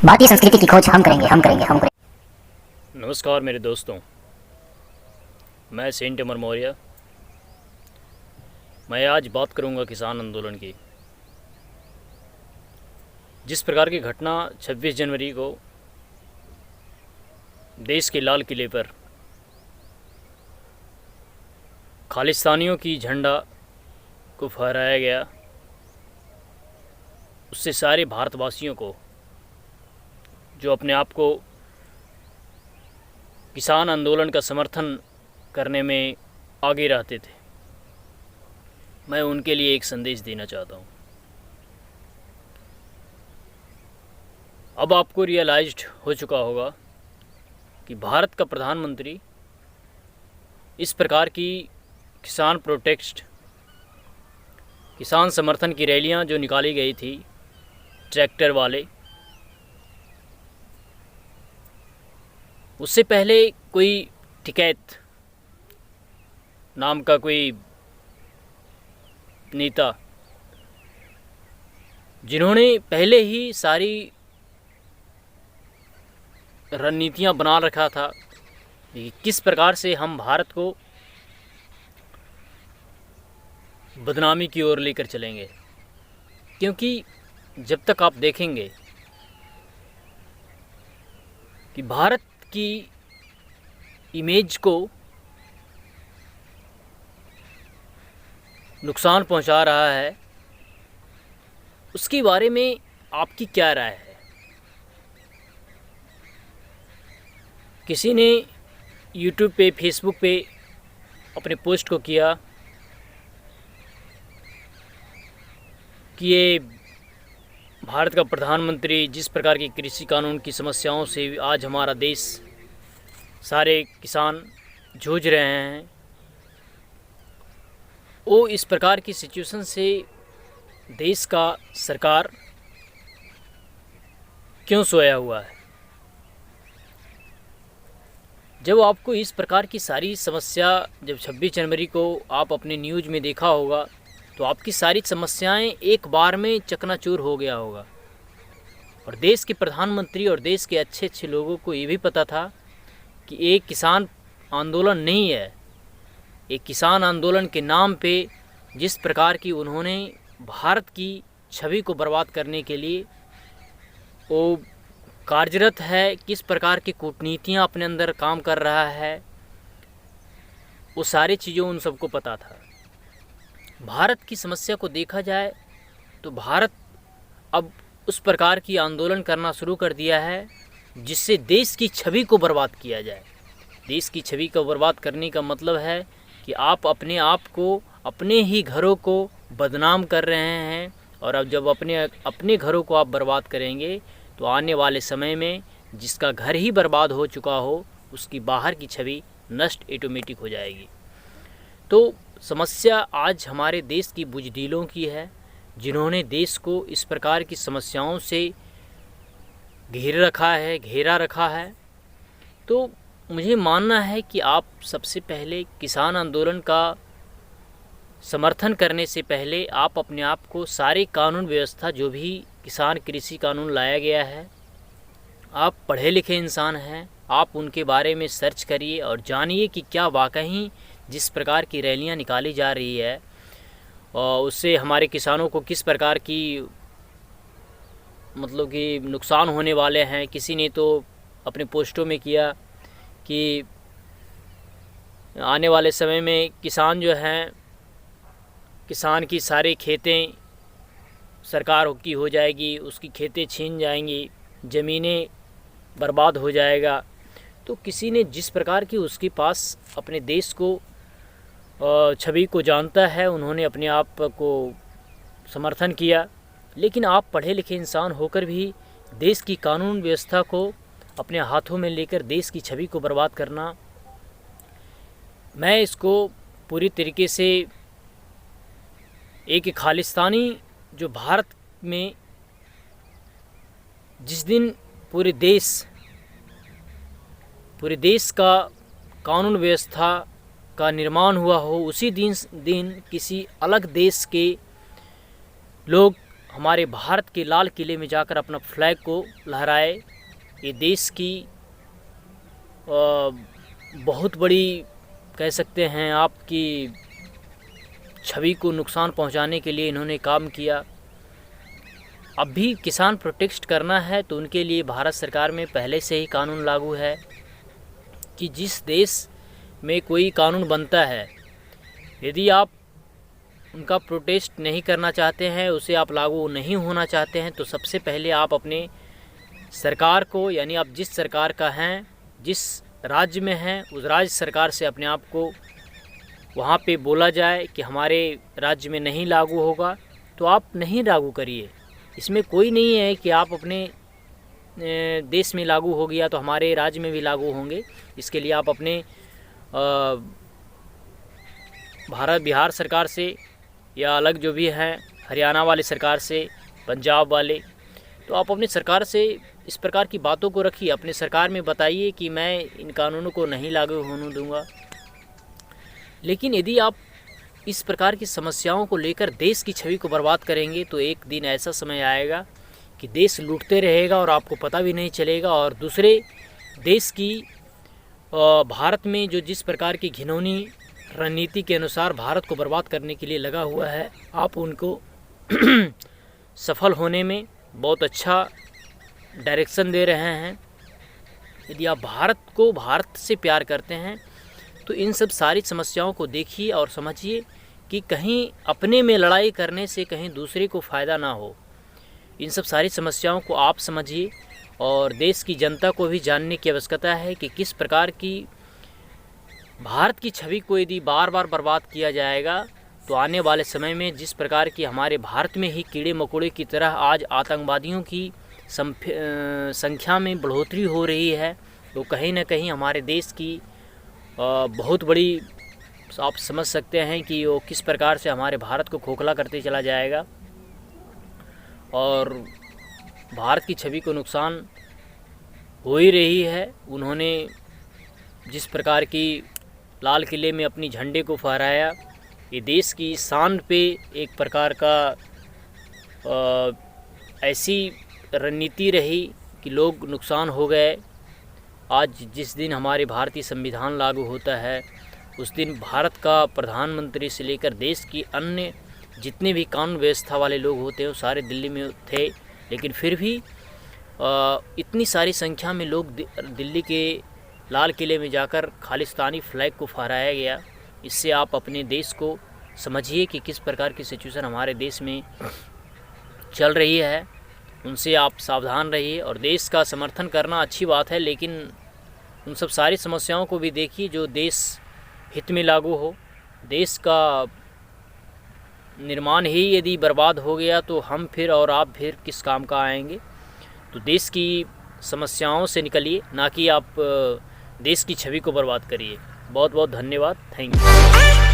भारतीय संस्कृति की खोज हम करेंगे। नमस्कार मेरे दोस्तों, मैं सेंट अमर मौर्य। मैं आज बात करूंगा किसान आंदोलन की। जिस प्रकार की घटना 26 जनवरी को देश के लाल किले पर खालिस्तानियों की झंडा को फहराया गया, उससे सारे भारतवासियों को जो अपने आप को किसान आंदोलन का समर्थन करने में आगे रहते थे, मैं उनके लिए एक संदेश देना चाहता हूँ। अब आपको रियलाइज्ड हो चुका होगा कि भारत का प्रधानमंत्री इस प्रकार की किसान प्रोटेस्ट, किसान समर्थन की रैलियां जो निकाली गई थी ट्रैक्टर वाले, उससे पहले कोई टिकैत नाम का कोई नेता, जिन्होंने पहले ही सारी रणनीतियां बना रखा था कि किस प्रकार से हम भारत को बदनामी की ओर लेकर चलेंगे। क्योंकि जब तक आप देखेंगे कि भारत की इमेज को नुकसान पहुंचा रहा है, उसके बारे में आपकी क्या राय है? किसी ने यूट्यूब पे, फेसबुक पे अपने पोस्ट को किया कि ये भारत का प्रधानमंत्री जिस प्रकार की कृषि कानून की समस्याओं से आज हमारा देश, सारे किसान जूझ रहे हैं, वो इस प्रकार की सिचुएशन से देश का सरकार क्यों सोया हुआ है। जब आपको इस प्रकार की सारी समस्या, जब 26 जनवरी को आप अपने न्यूज़ में देखा होगा, तो आपकी सारी समस्याएं एक बार में चकनाचूर हो गया होगा। और देश के प्रधानमंत्री और देश के अच्छे अच्छे लोगों को ये भी पता था कि एक किसान आंदोलन नहीं है, एक किसान आंदोलन के नाम पे जिस प्रकार की उन्होंने भारत की छवि को बर्बाद करने के लिए वो कार्यरत है, किस प्रकार की कूटनीतियाँ अपने अंदर काम कर रहा है, वो सारी चीज़ें उन सबको पता था। भारत की समस्या को देखा जाए तो भारत अब उस प्रकार की आंदोलन करना शुरू कर दिया है जिससे देश की छवि को बर्बाद किया जाए। देश की छवि को बर्बाद करने का मतलब है कि आप अपने आप को, अपने ही घरों को बदनाम कर रहे हैं। और अब जब अपने घरों को आप बर्बाद करेंगे तो आने वाले समय में जिसका घर ही बर्बाद हो चुका हो, उसकी बाहर की छवि नष्ट ऑटोमेटिक हो जाएगी। तो समस्या आज हमारे देश की बुज़दिलों की है, जिन्होंने देश को इस प्रकार की समस्याओं से घेरा रखा है। तो मुझे मानना है कि आप सबसे पहले किसान आंदोलन का समर्थन करने से पहले आप अपने आप को सारे कानून व्यवस्था, जो भी किसान कृषि कानून लाया गया है, आप पढ़े लिखे इंसान हैं, आप उनके बारे में सर्च करिए और जानिए कि क्या वाकई जिस प्रकार की रैलियां निकाली जा रही है और उससे हमारे किसानों को किस प्रकार की मतलब कि नुकसान होने वाले हैं। किसी ने तो अपने पोस्टों में किया कि आने वाले समय में किसान जो हैं, किसान की सारी खेतें सरकार की हो जाएगी, उसकी खेतें छीन जाएंगी, ज़मीनें बर्बाद हो जाएगा। तो किसी ने जिस प्रकार की उसके पास अपने देश को छवि को जानता है, उन्होंने अपने आप को समर्थन किया। लेकिन आप पढ़े लिखे इंसान होकर भी देश की कानून व्यवस्था को अपने हाथों में लेकर देश की छवि को बर्बाद करना, मैं इसको पूरी तरीके से एक खालिस्तानी, जो भारत में जिस दिन पूरे देश का कानून व्यवस्था का निर्माण हुआ हो, उसी दिन किसी अलग देश के लोग हमारे भारत के लाल किले में जाकर अपना फ्लैग को लहराए। ये देश की बहुत बड़ी कह सकते हैं आपकी छवि को नुकसान पहुंचाने के लिए इन्होंने काम किया। अब भी किसान प्रोटेस्ट करना है तो उनके लिए भारत सरकार में पहले से ही कानून लागू है कि जिस देश में कोई कानून बनता है, यदि आप उनका प्रोटेस्ट नहीं करना चाहते हैं, उसे आप लागू नहीं होना चाहते हैं, तो सबसे पहले आप अपने सरकार को, यानी आप जिस सरकार का हैं, जिस राज्य में हैं, उस राज्य सरकार से अपने आप को वहाँ पे बोला जाए कि हमारे राज्य में नहीं लागू होगा, तो आप नहीं लागू करिए। इसमें कोई नहीं है कि आप अपने देश में लागू हो गया तो हमारे राज्य में भी लागू होंगे। इसके लिए आप अपने बिहार सरकार से या अलग जो भी हैं, हरियाणा वाले सरकार से, पंजाब वाले, तो आप अपनी सरकार से इस प्रकार की बातों को रखिए, अपने सरकार में बताइए कि मैं इन कानूनों को नहीं लागू होने दूंगा। लेकिन यदि आप इस प्रकार की समस्याओं को लेकर देश की छवि को बर्बाद करेंगे तो एक दिन ऐसा समय आएगा कि देश लूटते रहेगा और आपको पता भी नहीं चलेगा, और दूसरे देश की भारत में जो जिस प्रकार की घिनौनी रणनीति के अनुसार भारत को बर्बाद करने के लिए लगा हुआ है, आप उनको सफल होने में बहुत अच्छा डायरेक्शन दे रहे हैं। यदि आप भारत से प्यार करते हैं तो इन सब सारी समस्याओं को देखिए और समझिए कि कहीं अपने में लड़ाई करने से कहीं दूसरे को फ़ायदा ना हो। इन सब सारी समस्याओं को आप समझिए और देश की जनता को भी जानने की आवश्यकता है कि किस प्रकार की भारत की छवि को यदि बार बार बर्बाद किया जाएगा तो आने वाले समय में जिस प्रकार की हमारे भारत में ही कीड़े मकोड़े की तरह आज आतंकवादियों की संख्या में बढ़ोतरी हो रही है, तो कहीं ना कहीं हमारे देश की बहुत बड़ी, आप समझ सकते हैं कि वो किस प्रकार से हमारे भारत को खोखला करते चला जाएगा और भारत की छवि को नुकसान हो ही रही है। उन्होंने जिस प्रकार की लाल किले में अपनी झंडे को फहराया, ये देश की शान पे एक प्रकार का ऐसी रणनीति रही कि लोग नुकसान हो गए। आज जिस दिन हमारे भारतीय संविधान लागू होता है उस दिन भारत का प्रधानमंत्री से लेकर देश की अन्य जितने भी कानून व्यवस्था वाले लोग होते हैं वो सारे दिल्ली में थे, लेकिन फिर भी इतनी सारी संख्या में लोग दिल्ली के लाल किले में जाकर खालिस्तानी फ्लैग को फहराया गया। इससे आप अपने देश को समझिए कि किस प्रकार की सिचुएशन हमारे देश में चल रही है, उनसे आप सावधान रहिए। और देश का समर्थन करना अच्छी बात है, लेकिन उन सब सारी समस्याओं को भी देखिए जो देश हित में लागू हो। देश का निर्माण ही यदि बर्बाद हो गया तो हम फिर और आप फिर किस काम का आएंगे। तो देश की समस्याओं से निकलिए, ना कि आप देश की छवि को बर्बाद करिए। बहुत बहुत धन्यवाद, थैंक यू।